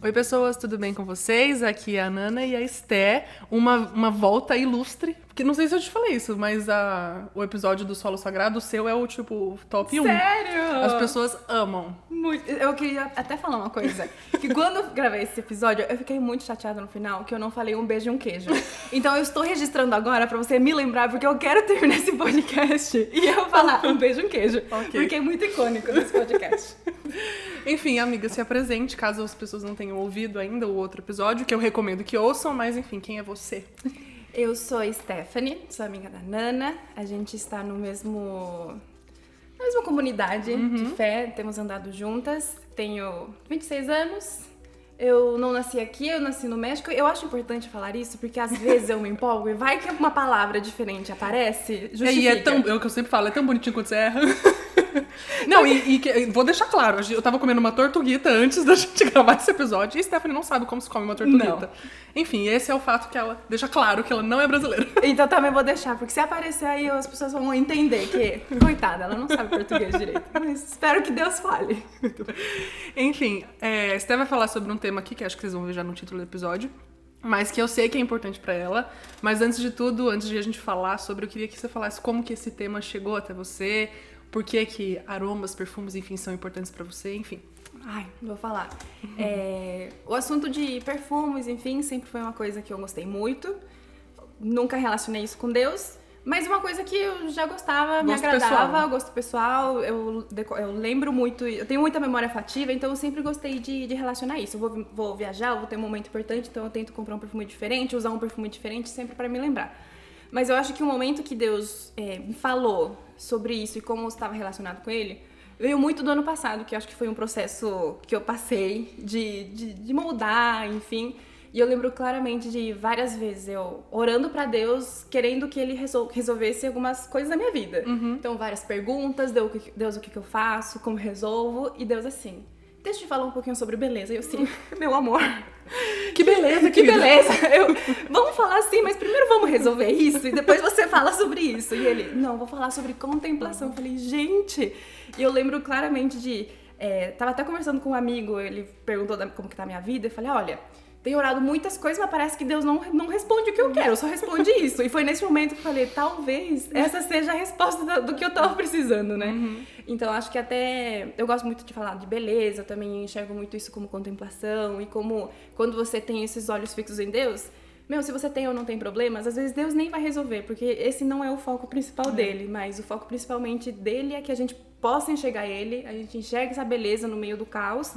Oi, pessoas, tudo bem com vocês? Aqui é a Nana e a Esté, uma volta ilustre, porque não sei se eu te falei isso, mas o episódio do Solo Sagrado, o seu é o, tipo, top 1. Sério? As pessoas amam. Muito. Eu queria até falar uma coisa, que quando eu gravei esse episódio, eu fiquei muito chateada no final, que eu não falei um beijo e um queijo. Então eu estou registrando agora pra você me lembrar, porque eu quero terminar esse podcast e eu falar um beijo e um queijo, porque é muito icônico desse podcast. Enfim, amiga, se apresente, caso as pessoas não tenham ouvido ainda o outro episódio, que eu recomendo que ouçam, mas enfim, quem é você? Eu sou a Stephanie, sou amiga da Nana, a gente está na mesma comunidade de fé, temos andado juntas, tenho 26 anos, eu não nasci aqui, eu nasci no México. Eu acho importante falar isso, porque às vezes eu me empolgo e vai que uma palavra diferente aparece, justifica. E é o que eu sempre falo, é tão bonitinho quando você erra. Não, vou deixar claro, eu tava comendo uma tortuguita antes da gente gravar esse episódio e a Stephanie não sabe como se come uma tortuguita. Não. Enfim, esse é o fato que ela deixa claro que ela não é brasileira. Então também vou deixar, porque se aparecer aí as pessoas vão entender que, coitada, ela não sabe português direito. Mas espero que Deus fale. Enfim, a Steph vai falar sobre um tema aqui, que acho que vocês vão ver já no título do episódio, mas que eu sei que é importante pra ela. Mas antes de tudo, antes de a gente falar sobre, eu queria que você falasse como que esse tema chegou até você, por que aromas, perfumes, enfim, são importantes pra você, enfim. Ai, vou falar. O assunto de perfumes, enfim, sempre foi uma coisa que eu gostei muito. Nunca relacionei isso com Deus, mas uma coisa que eu já gostava, me agradava, gosto pessoal. Eu lembro muito, eu tenho muita memória afetiva, então eu sempre gostei de relacionar isso. Eu vou viajar, eu vou ter um momento importante, então eu tento comprar um perfume diferente, usar um perfume diferente sempre pra me lembrar. Mas eu acho que o momento que Deus me falou sobre isso e como estava relacionado com Ele, veio muito do ano passado, que eu acho que foi um processo que eu passei de moldar, enfim. E eu lembro claramente de várias vezes eu orando pra Deus, querendo que Ele resolvesse algumas coisas da minha vida. Então, várias perguntas, Deus, o que eu faço, como resolvo, e Deus assim... Deixa eu te falar um pouquinho sobre beleza. E eu assim, meu amor. Que beleza, que beleza. Vamos falar assim, mas primeiro vamos resolver isso e depois você fala sobre isso. E ele, não, vou falar sobre contemplação. Eu falei, gente. E eu lembro claramente tava até conversando com um amigo, ele perguntou como que tá a minha vida. Eu falei, olha, tenho orado muitas coisas, mas parece que Deus não responde o que eu quero, só responde isso. E foi nesse momento que eu falei, talvez essa seja a resposta do que eu tava precisando, né? Então, acho que até... Eu gosto muito de falar de beleza, eu também enxergo muito isso como contemplação e como quando você tem esses olhos fixos em Deus... se você tem ou não tem problemas, às vezes Deus nem vai resolver, porque esse não é o foco principal dele, mas o foco principalmente dele é que a gente possa enxergar ele, a gente enxerga essa beleza no meio do caos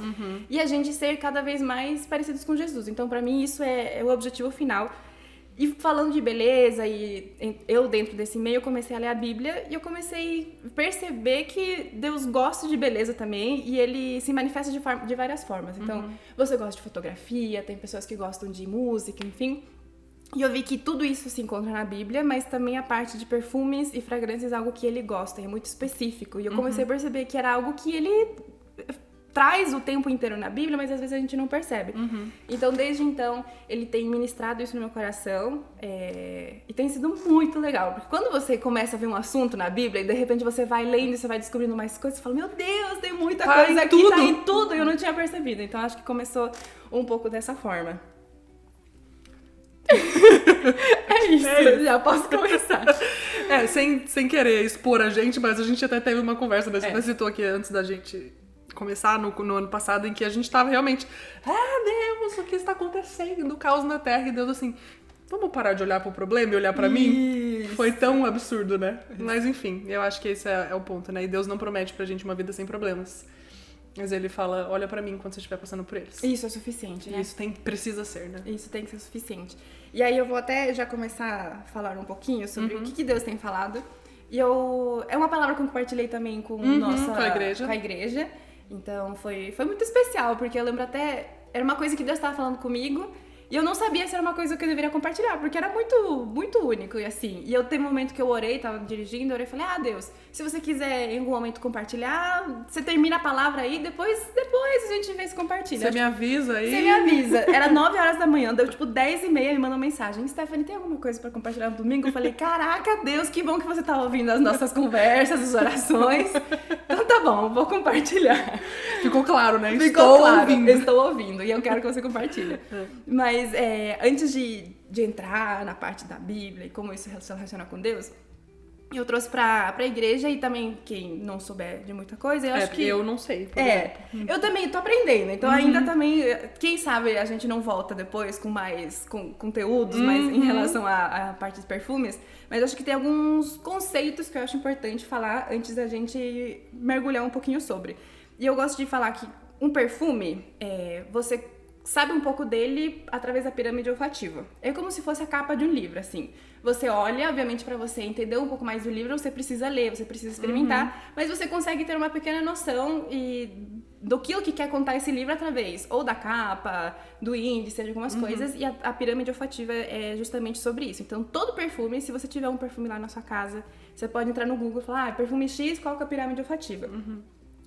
e a gente ser cada vez mais parecidos com Jesus. Então, pra mim, isso é o objetivo final. E falando de beleza, e eu dentro desse meio, eu comecei a ler a Bíblia e eu comecei a perceber que Deus gosta de beleza também e ele se manifesta de várias formas. Então, você gosta de fotografia, tem pessoas que gostam de música, enfim... E eu vi que tudo isso se encontra na Bíblia, mas também a parte de perfumes e fragrâncias é algo que ele gosta, é muito específico. E eu comecei a perceber que era algo que ele traz o tempo inteiro na Bíblia, mas às vezes a gente não percebe. Então, desde então, ele tem ministrado isso no meu coração e tem sido muito legal. Porque quando você começa a ver um assunto na Bíblia e de repente você vai lendo e você vai descobrindo mais coisas, você fala, meu Deus, tem muita coisa aqui, tá em tudo, e eu não tinha percebido. Então, acho que começou um pouco dessa forma. É isso, já posso começar. Sem querer expor a gente, mas a gente até teve uma conversa, você até citou aqui antes da gente começar no ano passado, em que a gente tava realmente, Deus, o que está acontecendo? Caos na Terra, e Deus assim, vamos parar de olhar pro problema e olhar pra mim? Foi tão absurdo, né? Mas enfim, eu acho que esse é o ponto, né? E Deus não promete pra gente uma vida sem problemas. Mas ele fala, olha pra mim quando você estiver passando por eles. Isso é suficiente, né? Isso precisa ser, né? Isso tem que ser suficiente. E aí eu vou até já começar a falar um pouquinho sobre o que Deus tem falado. E é uma palavra que eu compartilhei também com a igreja. Então foi muito especial, porque eu lembro até... Era uma coisa que Deus estava falando comigo... E eu não sabia se era uma coisa que eu deveria compartilhar, porque era muito, muito único e assim. E eu teve um momento que eu orei, tava dirigindo, eu orei e falei, Deus, se você quiser em algum momento compartilhar, você termina a palavra aí, depois a gente vê se compartilha. Você me avisa aí? Você me avisa. Era 9 horas da manhã, deu tipo 10h30, me mandou mensagem. Stephanie, tem alguma coisa pra compartilhar no domingo? Eu falei, caraca, Deus, que bom que você tá ouvindo as nossas conversas, as orações. Então tá bom, vou compartilhar. Ficou claro, né? Ficou claro, ouvindo. estou ouvindo e eu quero que você compartilhe. Mas antes de entrar na parte da Bíblia e como isso se relaciona com Deus, eu trouxe pra igreja e também quem não souber de muita coisa, eu acho que... eu não sei, por exemplo. Eu também tô aprendendo, então ainda também, quem sabe a gente não volta depois com mais com conteúdos, mais em relação à parte de perfumes, mas acho que tem alguns conceitos que eu acho importante falar antes da gente mergulhar um pouquinho sobre. E eu gosto de falar que um perfume, você sabe um pouco dele através da pirâmide olfativa. É como se fosse a capa de um livro, assim. Você olha, obviamente, para você entender um pouco mais do livro, você precisa ler, você precisa experimentar, mas você consegue ter uma pequena noção do que quer contar esse livro através ou da capa, do índice, de algumas coisas, e a pirâmide olfativa é justamente sobre isso. Então, todo perfume, se você tiver um perfume lá na sua casa, você pode entrar no Google e falar, perfume X, qual que é a pirâmide olfativa?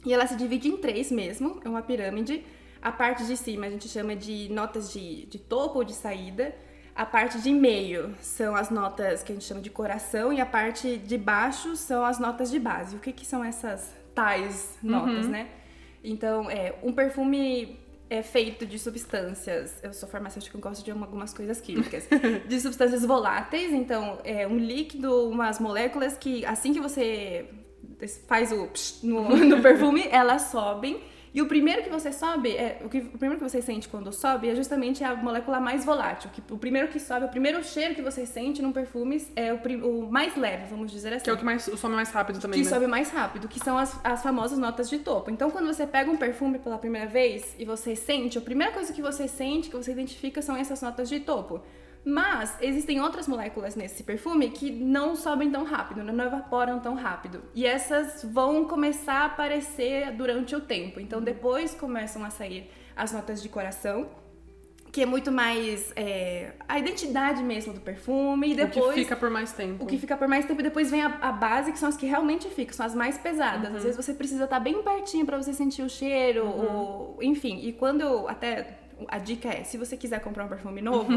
E ela se divide em 3 mesmo, é uma pirâmide. A parte de cima a gente chama de notas de topo ou de saída. A parte de meio são as notas que a gente chama de coração e a parte de baixo são as notas de base. O que são essas tais notas, né? Então, um perfume é feito de substâncias, eu sou farmacêutica, eu gosto de algumas coisas químicas, de substâncias voláteis, então é um líquido, umas moléculas que assim que você faz o psh no perfume, elas sobem. E o primeiro que você sobe, o primeiro que você sente quando sobe é justamente a molécula mais volátil. O primeiro que sobe, o primeiro cheiro que você sente num perfume é o mais leve, vamos dizer assim. Que é o que sobe mais rápido também, que né? sobe mais rápido, que são as famosas notas de topo. Então, quando você pega um perfume pela primeira vez e você sente, a primeira coisa que você sente, que você identifica, são essas notas de topo. Mas existem outras moléculas nesse perfume que não sobem tão rápido, não evaporam tão rápido. E essas vão começar a aparecer durante o tempo. Então depois começam a sair as notas de coração, que é muito mais a identidade mesmo do perfume. E depois, o que fica por mais tempo. O que fica por mais tempo. E depois vem a base, que são as que realmente ficam, são as mais pesadas. Às vezes você precisa estar bem pertinho pra você sentir o cheiro, ou, enfim. E quando a dica é, se você quiser comprar um perfume novo,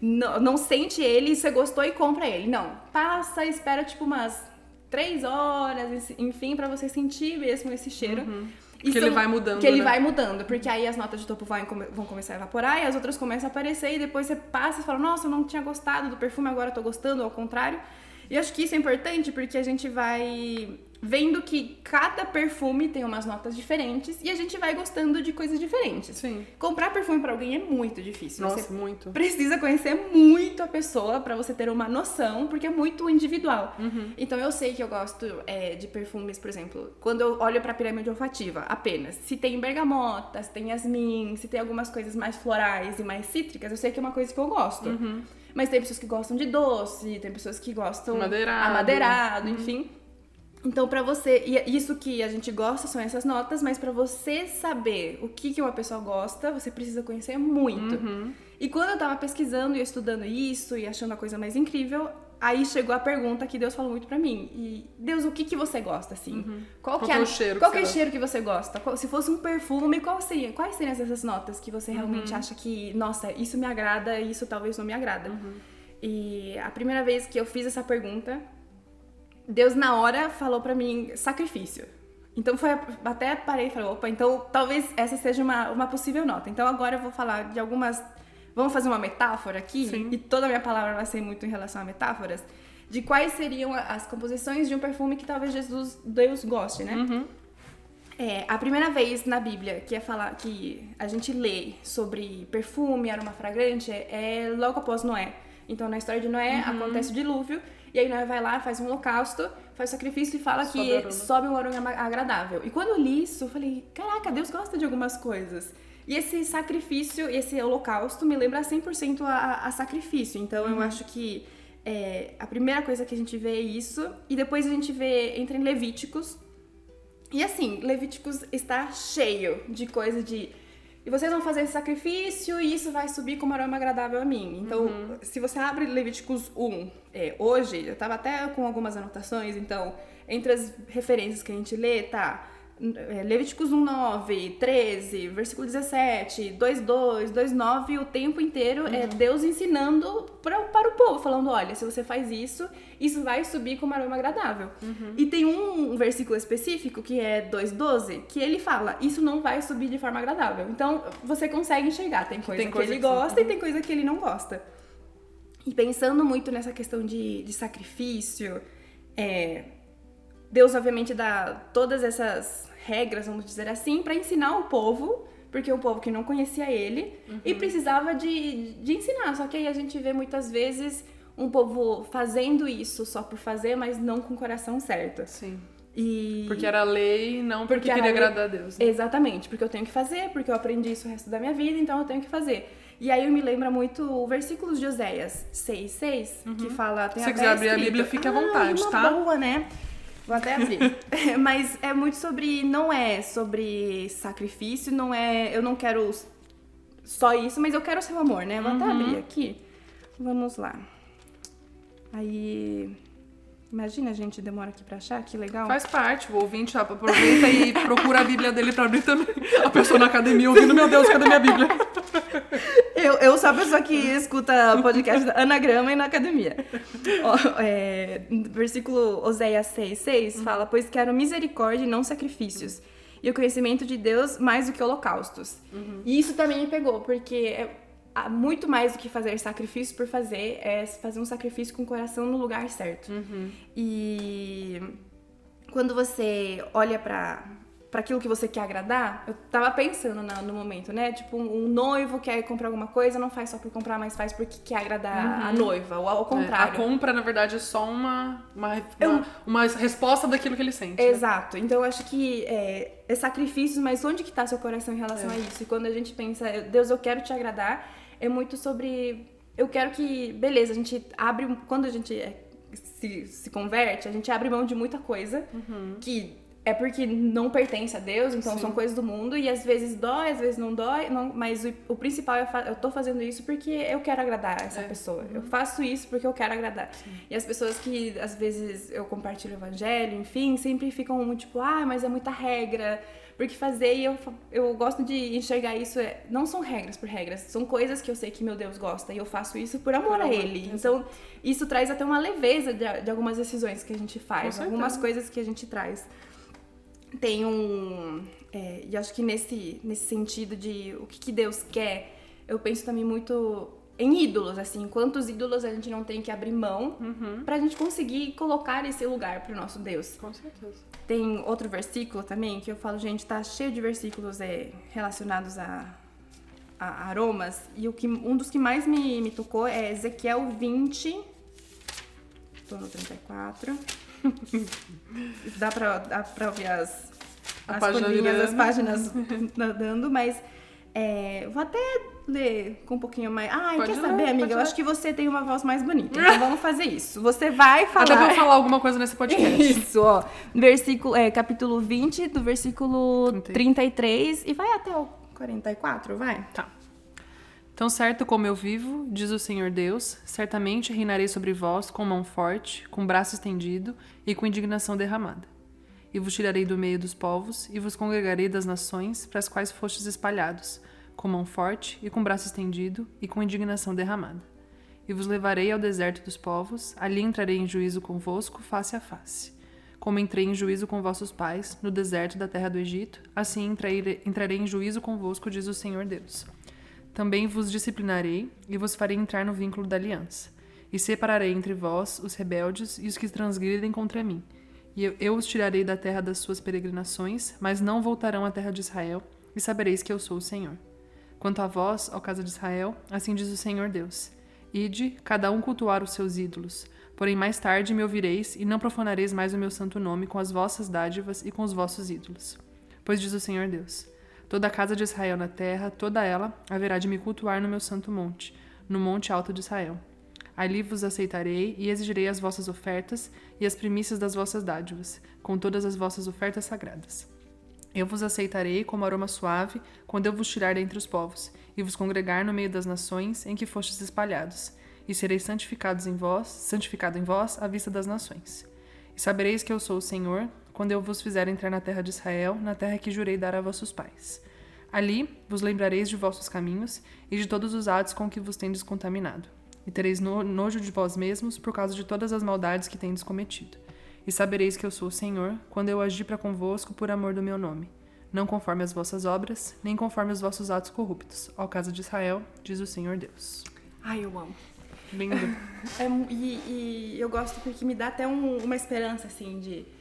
não sente ele e você gostou e compra ele. Não, passa e espera tipo umas 3 horas, enfim, pra você sentir mesmo esse cheiro. Porque ele vai mudando, Que ele vai mudando, porque aí as notas de topo vão começar a evaporar e as outras começam a aparecer e depois você passa e fala, nossa, eu não tinha gostado do perfume, agora eu tô gostando, ou ao contrário. E eu acho que isso é importante porque a gente vai vendo que cada perfume tem umas notas diferentes e a gente vai gostando de coisas diferentes. Sim. Comprar perfume pra alguém é muito difícil. Nossa, você muito. precisa conhecer muito a pessoa pra você ter uma noção, porque é muito individual. Então eu sei que eu gosto de perfumes, por exemplo, quando eu olho pra pirâmide olfativa, apenas. Se tem bergamota, se tem yasmin, se tem algumas coisas mais florais e mais cítricas, eu sei que é uma coisa que eu gosto. Mas tem pessoas que gostam de doce, tem pessoas que gostam amadeirado, enfim. Então, pra você, e isso que a gente gosta são essas notas, mas pra você saber o que uma pessoa gosta, você precisa conhecer muito. E quando eu tava pesquisando e estudando isso e achando a coisa mais incrível, aí chegou a pergunta que Deus falou muito pra mim. E, Deus, o que você gosta, assim? Qual que é o cheiro? Qual que é o cheiro que você gosta? Se fosse um perfume, quais seriam essas notas que você realmente acha que, nossa, isso me agrada e isso talvez não me agrada? E a primeira vez que eu fiz essa pergunta, Deus na hora falou pra mim sacrifício. Então até parei e falei, opa, então talvez essa seja uma possível nota. Então agora eu vou falar de algumas, vamos fazer uma metáfora aqui? Sim. E toda a minha palavra vai ser muito em relação a metáforas, de quais seriam as composições de um perfume que talvez Deus goste, né? A primeira vez na Bíblia que a gente lê sobre perfume, aroma fragrante, é logo após Noé. Então na história de Noé acontece o dilúvio, e aí Noé vai lá, faz um holocausto, faz sacrifício e fala que sobe um aroma agradável. E quando eu li isso, eu falei, caraca, Deus gosta de algumas coisas. E esse sacrifício, esse holocausto me lembra 100% a sacrifício. Então eu acho que a primeira coisa que a gente vê é isso, e depois a gente entra em Levíticos. E assim, Levíticos está cheio de coisa de... E vocês vão fazer esse sacrifício e isso vai subir como aroma agradável a mim. Então, se você abre Levíticos 1, hoje, eu tava até com algumas anotações, então, entre as referências que a gente lê, tá Levíticos 1:9, 13, versículo 17, 2:2, 2:9, o tempo inteiro é Deus ensinando para o povo, falando, olha, se você faz isso, isso vai subir como aroma agradável. E tem um versículo específico, que é 2:12, que ele fala, isso não vai subir de forma agradável. Então, você consegue enxergar, tem coisa que ele gosta e tem coisa que ele não gosta. E pensando muito nessa questão de sacrifício, Deus obviamente dá todas essas regras, vamos dizer assim, para ensinar o povo, porque é um povo que não conhecia ele e precisava de ensinar. Só que aí a gente vê muitas vezes um povo fazendo isso só por fazer, mas não com o coração certo. Sim. Porque era lei, não porque queria agradar a Deus. Né? Exatamente, porque eu tenho que fazer, porque eu aprendi isso o resto da minha vida, então eu tenho que fazer. E aí me lembra muito o versículo de Oséias 6:6, que fala... Se você quiser abrir a Bíblia, fique à vontade, tá? Boa, né? Vou até abrir. Mas é muito sobre... Não é sobre sacrifício, não é... Eu não quero só isso, mas eu quero o seu amor, né? Vou até abrir aqui. Vamos lá. Aí... Imagina, a gente demora aqui pra achar, que legal. Faz parte, o ouvinte aproveita e procura a Bíblia dele pra abrir também. A pessoa na academia ouvindo, meu Deus, cadê minha Bíblia? Eu sou a pessoa que escuta podcast da Anagrama e na academia. Versículo Oséias 6:6 fala, pois quero misericórdia e não sacrifícios, e o conhecimento de Deus mais do que holocaustos. E isso também me pegou, porque muito mais do que fazer sacrifício por fazer, é fazer um sacrifício com o coração no lugar certo. E quando você olha pra aquilo que você quer agradar, eu tava pensando no momento, né? Tipo, um noivo quer comprar alguma coisa, não faz só por comprar, mas faz porque quer agradar a noiva, ou ao contrário. A compra, na verdade, é só uma resposta daquilo que ele sente. Exato. Né? Então, eu acho que é sacrifício, mas onde que tá seu coração em relação a isso? E quando a gente pensa, Deus, eu quero te agradar, é muito sobre... Eu quero que... Beleza, a gente abre... Quando a gente se converte, a gente abre mão de muita coisa que... É porque não pertence a Deus, então são coisas do mundo, e às vezes dói, às vezes não dói, mas o principal é eu tô fazendo isso porque eu quero agradar essa pessoa. Eu faço isso porque eu quero agradar. E as pessoas que às vezes eu compartilho o evangelho, enfim, sempre ficam muito tipo, mas é muita regra, porque fazer, e eu gosto de enxergar isso, não são regras por regras, são coisas que eu sei que meu Deus gosta, e eu faço isso por amor a Ele. Então, isso traz até uma leveza de algumas decisões que a gente faz, algumas coisas que a gente traz. Tem e acho que nesse sentido de o que Deus quer, eu penso também muito em ídolos, assim, quantos ídolos a gente não tem que abrir mão pra gente conseguir colocar esse lugar pro nosso Deus. Com certeza. Tem outro versículo também que eu falo, gente, tá cheio de versículos relacionados a aromas, e um dos que mais me tocou é Ezequiel 20, tô no 34... Dá pra ouvir as folhinhas, as páginas nadando, mas vou até ler com um pouquinho mais. Quer saber, amiga? Eu acho que você tem uma voz mais bonita, então vamos fazer isso. Você vai falar. Até pra falar alguma coisa nesse podcast. Isso, ó. Capítulo 20, do versículo 33 e vai até o 44, vai? Tá. Tão certo como eu vivo, diz o Senhor Deus, certamente reinarei sobre vós com mão forte, com braço estendido e com indignação derramada. E vos tirarei do meio dos povos, e vos congregarei das nações para as quais fostes espalhados, com mão forte e com braço estendido e com indignação derramada. E vos levarei ao deserto dos povos, ali entrarei em juízo convosco face a face. Como entrei em juízo com vossos pais, no deserto da terra do Egito, assim entrarei em juízo convosco, diz o Senhor Deus. Também vos disciplinarei e vos farei entrar no vínculo da aliança. E separarei entre vós os rebeldes e os que transgridem contra mim. E eu os tirarei da terra das suas peregrinações, mas não voltarão à terra de Israel, e sabereis que eu sou o Senhor. Quanto a vós, ó casa de Israel, assim diz o Senhor Deus. Ide, cada um cultuar os seus ídolos. Porém mais tarde me ouvireis, e não profanareis mais o meu santo nome com as vossas dádivas e com os vossos ídolos. Pois diz o Senhor Deus... Toda a casa de Israel na terra, toda ela, haverá de me cultuar no meu santo monte, no monte alto de Israel. Ali vos aceitarei e exigirei as vossas ofertas e as primícias das vossas dádivas, com todas as vossas ofertas sagradas. Eu vos aceitarei como aroma suave, quando eu vos tirar dentre os povos, e vos congregar no meio das nações em que fostes espalhados, e serei santificado em vós à vista das nações. E sabereis que eu sou o Senhor, quando eu vos fizer entrar na terra de Israel, na terra que jurei dar a vossos pais. Ali vos lembrareis de vossos caminhos e de todos os atos com que vos tendes contaminado. E tereis nojo de vós mesmos por causa de todas as maldades que tendes cometido. E sabereis que eu sou o Senhor, quando eu agi para convosco por amor do meu nome. Não conforme as vossas obras, nem conforme os vossos atos corruptos. Ao caso de Israel, diz o Senhor Deus. Ai, eu amo. Lindo. E eu gosto porque me dá até uma esperança, assim, de...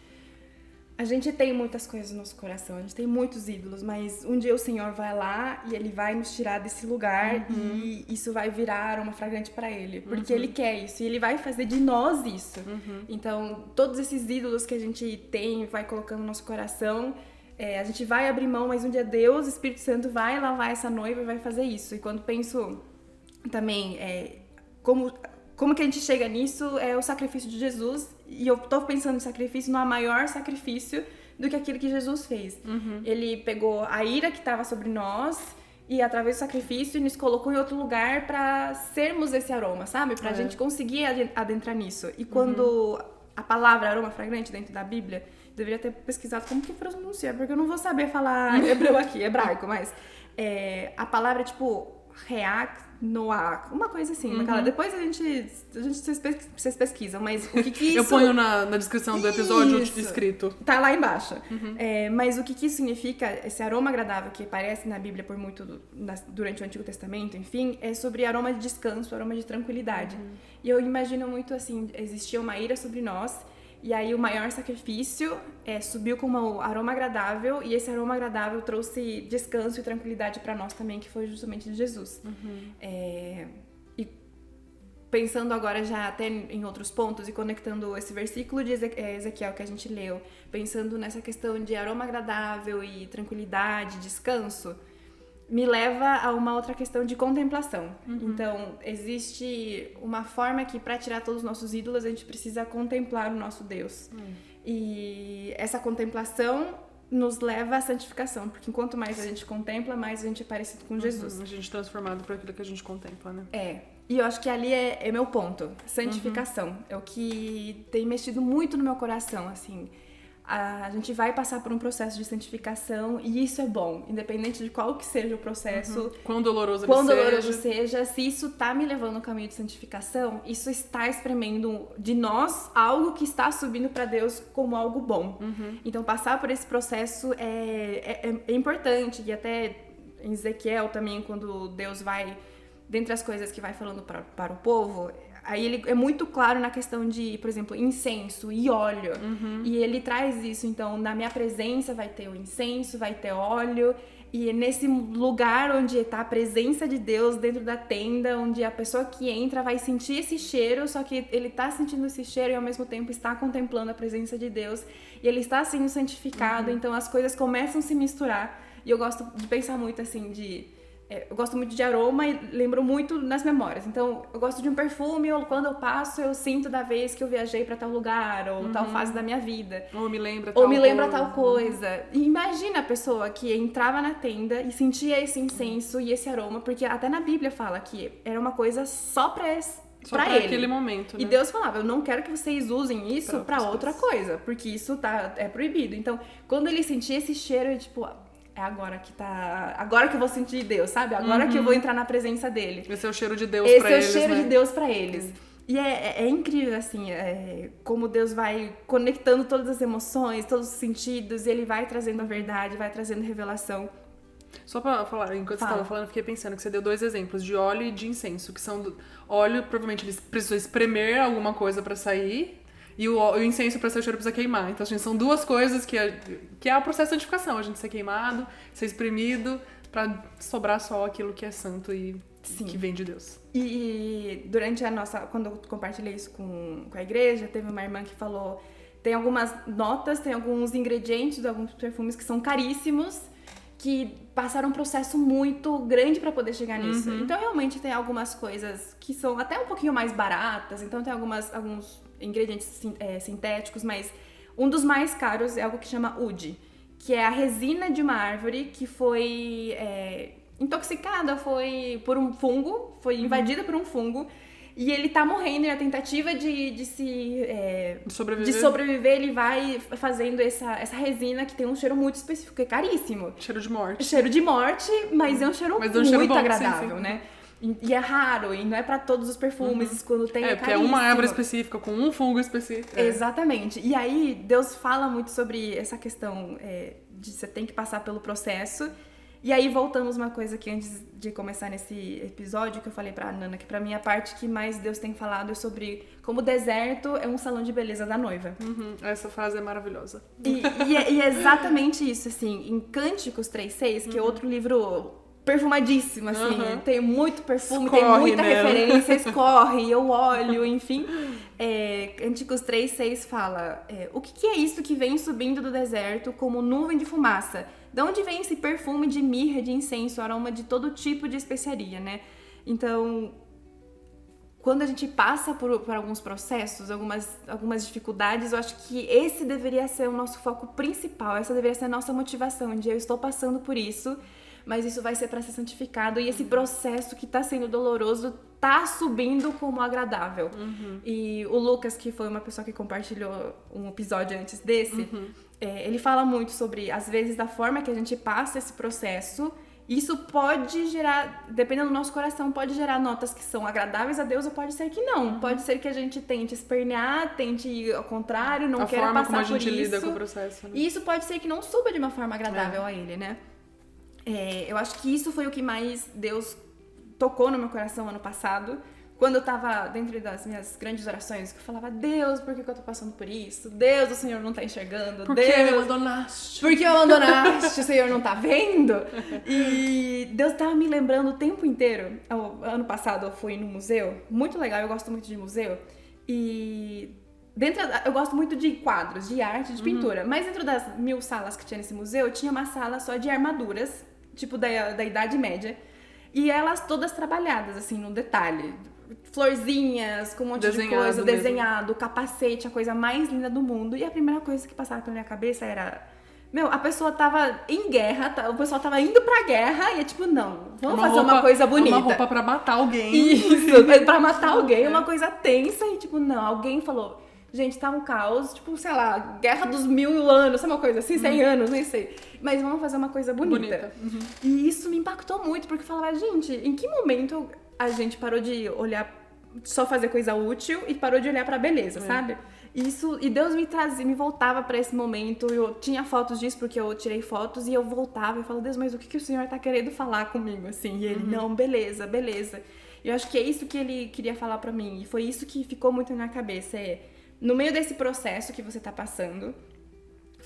A gente tem muitas coisas no nosso coração, a gente tem muitos ídolos, mas um dia o Senhor vai lá e Ele vai nos tirar desse lugar e isso vai virar uma fragrante pra Ele, porque Ele quer isso e Ele vai fazer de nós isso. Então, todos esses ídolos que a gente tem, vai colocando no nosso coração, a gente vai abrir mão, mas um dia Deus, o Espírito Santo, vai lavar essa noiva e vai fazer isso. E quando penso também como que a gente chega nisso, é o sacrifício de Jesus. E eu tô pensando em sacrifício, não há maior sacrifício do que aquilo que Jesus fez. Ele pegou a ira que estava sobre nós e através do sacrifício nos colocou em outro lugar para sermos esse aroma, sabe? Pra gente conseguir adentrar nisso. E quando a palavra aroma fragrante dentro da Bíblia, deveria ter pesquisado como que pronuncia, porque eu não vou saber falar hebraico, mas a palavra é tipo reac, noah, uma coisa assim. Depois vocês pesquisam, mas o que isso... Eu ponho na descrição do episódio escrito. Tá lá embaixo. Mas o que isso significa, esse aroma agradável que aparece na Bíblia por durante o Antigo Testamento, enfim, é sobre aroma de descanso, aroma de tranquilidade. E eu imagino muito assim, existia uma ira sobre nós, e aí o maior sacrifício subiu como um aroma agradável, e esse aroma agradável trouxe descanso e tranquilidade para nós também, que foi justamente de Jesus. E pensando agora já até em outros pontos e conectando esse versículo de Ezequiel que a gente leu, pensando nessa questão de aroma agradável e tranquilidade, descanso, me leva a uma outra questão de contemplação. Então, existe uma forma que para tirar todos os nossos ídolos, a gente precisa contemplar o nosso Deus. E essa contemplação nos leva à santificação, porque enquanto mais a gente contempla, mais a gente é parecido com Jesus. A gente é transformado por aquilo que a gente contempla, né? E eu acho que ali é meu ponto, santificação. É o que tem mexido muito no meu coração, assim. A gente vai passar por um processo de santificação e isso é bom, independente de qual que seja o processo. Quão doloroso seja, se isso tá me levando no caminho de santificação, isso está espremendo de nós algo que está subindo para Deus como algo bom. Então, passar por esse processo é importante. E até em Ezequiel também, quando Deus vai, dentre as coisas que vai falando para o povo... Aí ele é muito claro na questão de, por exemplo, incenso e óleo. E ele traz isso, então, na minha presença vai ter o incenso, vai ter óleo. E é nesse lugar onde está a presença de Deus dentro da tenda, onde a pessoa que entra vai sentir esse cheiro, só que ele está sentindo esse cheiro e ao mesmo tempo está contemplando a presença de Deus. E ele está sendo santificado, então as coisas começam a se misturar. E eu gosto de pensar muito assim, eu gosto muito de aroma e lembro muito nas memórias. Então, eu gosto de um perfume, quando eu passo, eu sinto da vez que eu viajei pra tal lugar, ou tal fase da minha vida. Ou me lembra tal coisa. E imagina a pessoa que entrava na tenda e sentia esse incenso e esse aroma, porque até na Bíblia fala que era uma coisa só pra ele. Aquele momento, né? E Deus falava, eu não quero que vocês usem isso pra outra coisa, porque isso é proibido. Então, quando ele sentia esse cheiro, eu tipo... agora que eu vou sentir Deus, sabe? Agora que eu vou entrar na presença dele. Esse é o cheiro de Deus pra eles, Esse é o cheiro de Deus pra eles. E é incrível, assim, como Deus vai conectando todas as emoções, todos os sentidos, e ele vai trazendo a verdade, vai trazendo revelação. Só pra falar, enquanto você estava falando, eu fiquei pensando que você deu 2 exemplos, de óleo e de incenso, que são óleo, provavelmente eles precisam espremer alguma coisa pra sair, e o incenso pra ser o cheiro precisa queimar. Então, assim, são 2 coisas que é o processo de santificação, a gente ser queimado, ser espremido, pra sobrar só aquilo que é santo e que vem de Deus. E durante quando eu compartilhei isso com a igreja, teve uma irmã que falou, tem algumas notas, tem alguns ingredientes de alguns perfumes que são caríssimos, que passaram um processo muito grande para poder chegar nisso. Então, realmente, tem algumas coisas que são até um pouquinho mais baratas, então tem alguns ingredientes sintéticos, mas um dos mais caros é algo que chama oud, que é a resina de uma árvore que foi intoxicada, foi por um fungo, foi invadida por um fungo, E ele tá morrendo e a tentativa de sobreviver, ele vai fazendo essa resina que tem um cheiro muito específico, que é caríssimo. Cheiro de morte. Cheiro de morte, mas é um cheiro muito agradável, sim. né? E é raro, e não é pra todos os perfumes, quando tem porque é uma erva específica, com um fungo específico. Exatamente. E aí, Deus fala muito sobre essa questão de você tem que passar pelo processo. E aí, voltamos uma coisa que antes de começar nesse episódio, que eu falei pra Nana, que pra mim a parte que mais Deus tem falado é sobre como o deserto é um salão de beleza da noiva. Essa frase é maravilhosa. E é exatamente isso, assim, em Cânticos 3:6, que é outro livro perfumadíssimo, assim, tem muito perfume, escorre, tem muita referência, escorre, eu olho, enfim. Cânticos 3:6 fala, o que é isso que vem subindo do deserto como nuvem de fumaça? De onde vem esse perfume de mirra, de incenso, aroma de todo tipo de especiaria, né? Então, quando a gente passa por alguns processos, algumas dificuldades, eu acho que esse deveria ser o nosso foco principal, essa deveria ser a nossa motivação, de eu estou passando por isso, mas isso vai ser para ser santificado, e esse processo que tá sendo doloroso tá subindo como agradável. E o Lucas, que foi uma pessoa que compartilhou um episódio antes desse, ele fala muito sobre, às vezes, da forma que a gente passa esse processo, isso pode gerar, dependendo do nosso coração, pode gerar notas que são agradáveis a Deus, ou pode ser que não. Pode ser que a gente tente espernear, tente ir ao contrário, não queira passar por isso. A forma como a gente lida com o processo. Né? E isso pode ser que não suba de uma forma agradável a ele, né? Eu acho que isso foi o que mais Deus tocou no meu coração ano passado, quando eu tava dentro das minhas grandes orações, que eu falava, Deus, por que eu tô passando por isso? Deus, o Senhor não tá enxergando. Por que me abandonaste? Por que eu abandonaste? O Senhor não tá vendo? E Deus tava me lembrando o tempo inteiro. Ano passado eu fui no museu, muito legal, eu gosto muito de museu, e eu gosto muito de quadros, de arte, de pintura, mas dentro das 1000 salas que tinha nesse museu, tinha uma sala só de armaduras, tipo da Idade Média, e elas todas trabalhadas, assim, no detalhe. Florzinhas, com um monte de coisa, desenhado, capacete, a coisa mais linda do mundo. E a primeira coisa que passava pela minha cabeça era... a pessoa tava em guerra, o pessoal tava indo pra guerra e é tipo, não, vamos fazer uma coisa bonita. Uma roupa pra matar alguém. Isso, pra matar alguém, uma coisa tensa e tipo, não, alguém falou... Gente, tá um caos, tipo, sei lá, guerra dos 1000 anos, sabe uma coisa assim, 100 anos, nem sei. Mas vamos fazer uma coisa bonita. E isso me impactou muito, porque eu falava, gente, em que momento a gente parou de olhar, só fazer coisa útil e parou de olhar pra beleza, sabe? E Deus me voltava pra esse momento, eu tinha fotos disso, porque eu tirei fotos, e eu voltava e falava, Deus, mas o que o Senhor tá querendo falar comigo, assim? E ele, não, beleza. E eu acho que é isso que ele queria falar pra mim, e foi isso que ficou muito na minha cabeça, no meio desse processo que você tá passando,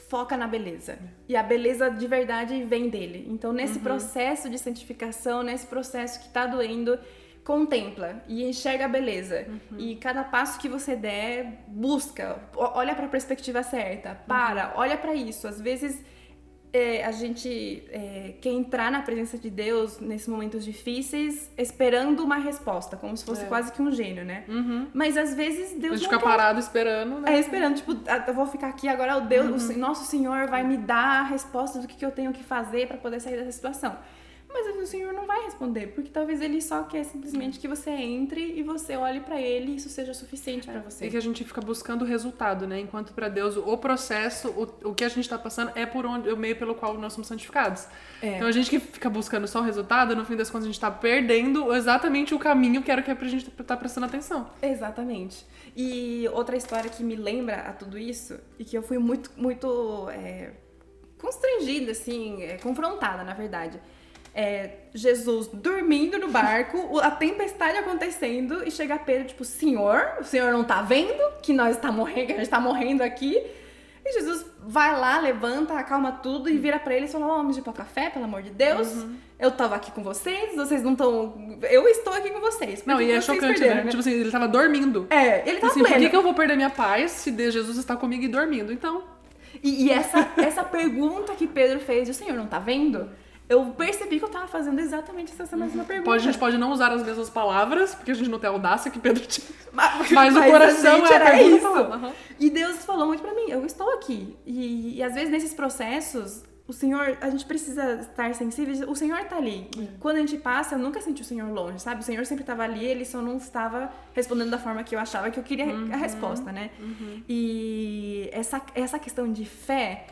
foca na beleza. E a beleza de verdade vem dele. Então, nesse processo de santificação, nesse processo que tá doendo, contempla e enxerga a beleza. E cada passo que você der, busca. Olha pra perspectiva certa. Olha pra isso. Às vezes, a gente quer entrar na presença de Deus nesses momentos difíceis esperando uma resposta, como se fosse quase que um gênio, né? Mas às vezes Deus a gente fica parado esperando, né? Esperando, tipo, eu vou ficar aqui agora, o Deus, o nosso Senhor vai me dar a resposta do que eu tenho que fazer pra poder sair dessa situação. Mas o Senhor não vai responder, porque talvez Ele só quer simplesmente que você entre e você olhe pra Ele e isso seja suficiente pra você. É que a gente fica buscando o resultado, né? Enquanto pra Deus o processo, o que a gente tá passando é o meio pelo qual nós somos santificados. Então a gente que fica buscando só o resultado, no fim das contas a gente tá perdendo exatamente o caminho que era pra gente tá prestando atenção. Exatamente. E outra história que me lembra a tudo isso, e que eu fui muito, muito constrangida, assim, confrontada, na verdade. Jesus dormindo no barco, a tempestade acontecendo, e chega Pedro, tipo, o senhor não tá vendo que nós tá morrendo, que a gente tá morrendo aqui? E Jesus vai lá, levanta, acalma tudo e vira pra eles e fala, vamos ir pra café, pelo amor de Deus, eu tava aqui com vocês não estão... Eu estou aqui com vocês. Não, e é chocante, né? Tipo assim, ele tava dormindo. Ele tava assim, por que eu vou perder minha paz se Jesus está comigo e dormindo? Então... E essa pergunta que Pedro fez, o senhor não tá vendo? Eu percebi que eu tava fazendo exatamente essa mesma pergunta. A gente pode não usar as mesmas palavras, porque a gente não tem a audácia que Pedro tinha. Mas o coração era isso. E Deus falou muito pra mim, eu estou aqui. E às vezes nesses processos, o Senhor, a gente precisa estar sensíveis, o Senhor tá ali. E quando a gente passa, eu nunca senti o Senhor longe, sabe? O Senhor sempre tava ali, ele só não estava respondendo da forma que eu achava que eu queria a resposta, né? E essa questão de fé,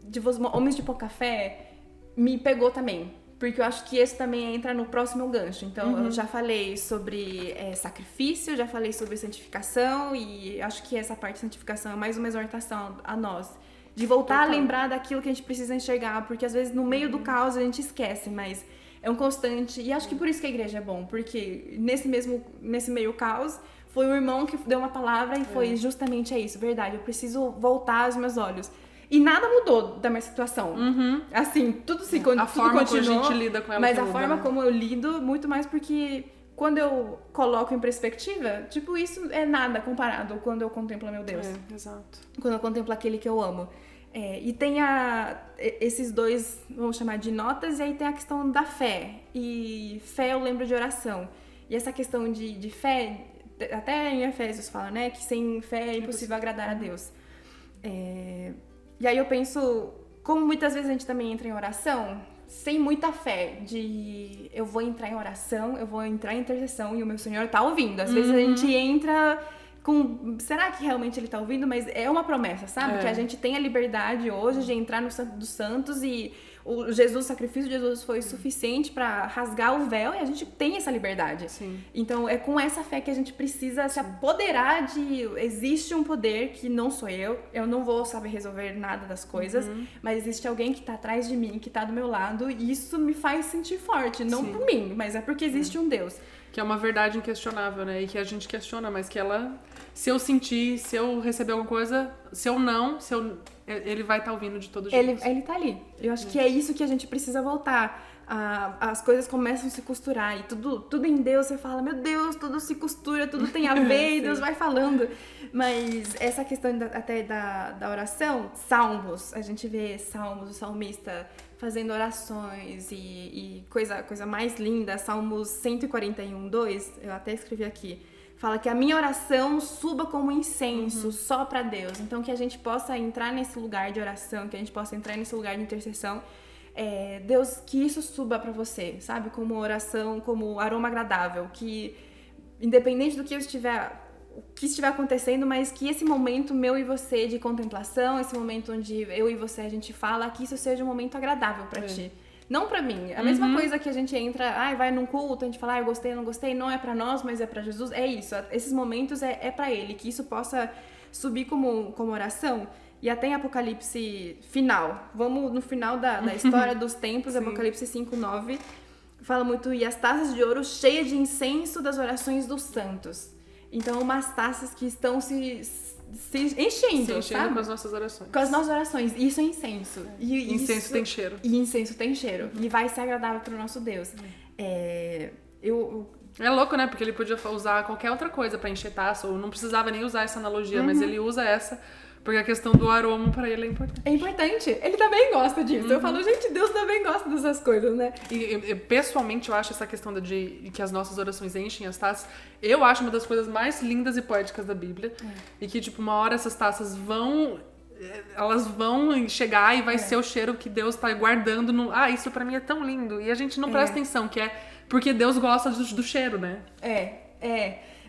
de homens de pouca fé, me pegou também. Porque eu acho que esse também entra no próximo gancho. Então, eu já falei sobre sacrifício, já falei sobre santificação, e acho que essa parte de santificação é mais uma exortação a nós. De voltar a lembrar daquilo que a gente precisa enxergar, porque às vezes no meio do caos a gente esquece, mas é um constante. E acho que por isso que a igreja é bom, porque nesse meio caos, foi um irmão que deu uma palavra e foi justamente isso, verdade, eu preciso voltar os meus olhos. E nada mudou da minha situação. Assim, tudo se continuou. A forma como a gente lida com ela. Mas a forma como eu lido, muito mais porque quando eu coloco em perspectiva, tipo, isso é nada comparado quando eu contemplo meu Deus. Exato. Quando eu contemplo aquele que eu amo. E tem esses dois, vamos chamar de notas, e aí tem a questão da fé. E fé eu lembro de oração. E essa questão de fé, até em Efésios fala, né? Que sem fé é impossível agradar a Deus. E aí eu penso, como muitas vezes a gente também entra em oração, sem muita fé, de eu vou entrar em oração, eu vou entrar em intercessão e o meu Senhor tá ouvindo. Às vezes a gente entra com, será que realmente ele tá ouvindo? Mas é uma promessa, sabe? Que a gente tem a liberdade hoje de entrar no Santo dos Santos e o sacrifício de Jesus foi suficiente para rasgar o véu e a gente tem essa liberdade. Sim. Então é com essa fé que a gente precisa se apoderar de... Existe um poder que não sou eu não vou saber resolver nada das coisas, mas existe alguém que tá atrás de mim, que tá do meu lado, e isso me faz sentir forte, não por mim, mas é porque existe um Deus. Que é uma verdade inquestionável, né? E que a gente questiona, mas que ela... Se eu sentir, se eu receber alguma coisa, ele vai estar ouvindo de todo jeito. Ele tá ali. Eu acho que é isso que a gente precisa voltar. As coisas começam a se costurar e tudo em Deus, você fala, meu Deus, tudo se costura, tudo tem a ver e Deus vai falando. Mas essa questão até da oração, salmos, a gente vê salmos, o salmista fazendo orações e coisa mais linda, Salmos 141, 2, eu até escrevi aqui, fala que a minha oração suba como incenso só pra Deus. Então que a gente possa entrar nesse lugar de oração, que a gente possa entrar nesse lugar de intercessão. Deus, que isso suba pra você, sabe? Como oração, como aroma agradável, que independente do que estiver acontecendo, mas que esse momento meu e você de contemplação, esse momento onde eu e você a gente fala, que isso seja um momento agradável pra ti. Não pra mim. A mesma coisa que a gente entra, vai num culto, a gente fala, eu gostei, não gostei, não é pra nós, mas é pra Jesus. É isso. Esses momentos é pra Ele. Que isso possa subir como oração. E até em Apocalipse final. Vamos no final da história dos tempos, Apocalipse 5:9. Fala muito, e as taças de ouro cheias de incenso das orações dos santos. Então, umas taças que estão se enchendo, sabe? Com as nossas orações. Com as nossas orações. Isso é incenso. E incenso tem cheiro. E incenso tem cheiro. E vai ser agradável para o nosso Deus. É louco, né? Porque ele podia usar qualquer outra coisa pra encher taça, ou não precisava nem usar essa analogia, mas ele usa essa, porque a questão do aroma pra ele é importante. É importante. Ele também gosta disso. Eu falo, gente, Deus também gosta dessas coisas, né? E pessoalmente, eu acho essa questão de que as nossas orações enchem as taças, eu acho uma das coisas mais lindas e poéticas da Bíblia. E que, tipo, uma hora essas taças elas vão chegar e vai ser o cheiro que Deus tá guardando isso pra mim é tão lindo. E a gente não presta atenção, que é porque Deus gosta do cheiro, né?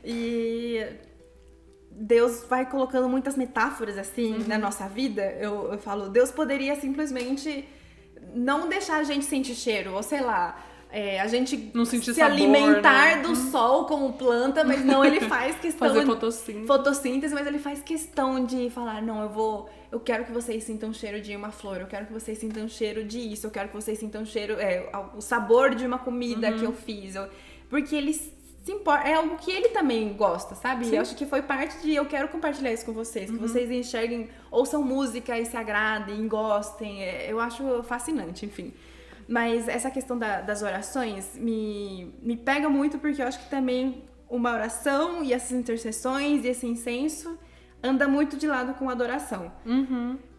E Deus vai colocando muitas metáforas assim na nossa vida. Eu falo, Deus poderia simplesmente não deixar a gente sentir cheiro, ou sei lá, a gente não sentir se sabor, alimentar né? do sol como planta, mas não, ele faz questão fazer de fotossíntese, mas ele faz questão de falar, não, eu quero que vocês sintam o cheiro de uma flor, eu quero que vocês sintam o cheiro de isso, eu quero que vocês sintam o cheiro, o sabor de uma comida que eu fiz, porque ele se importa, é algo que ele também gosta, sabe? Sim. Eu acho que foi parte de, eu quero compartilhar isso com vocês, que vocês enxerguem, ouçam música e se agradem, gostem, eu acho fascinante, enfim. Mas essa questão das orações me pega muito, porque eu acho que também uma oração e essas intercessões e esse incenso anda muito de lado com a adoração.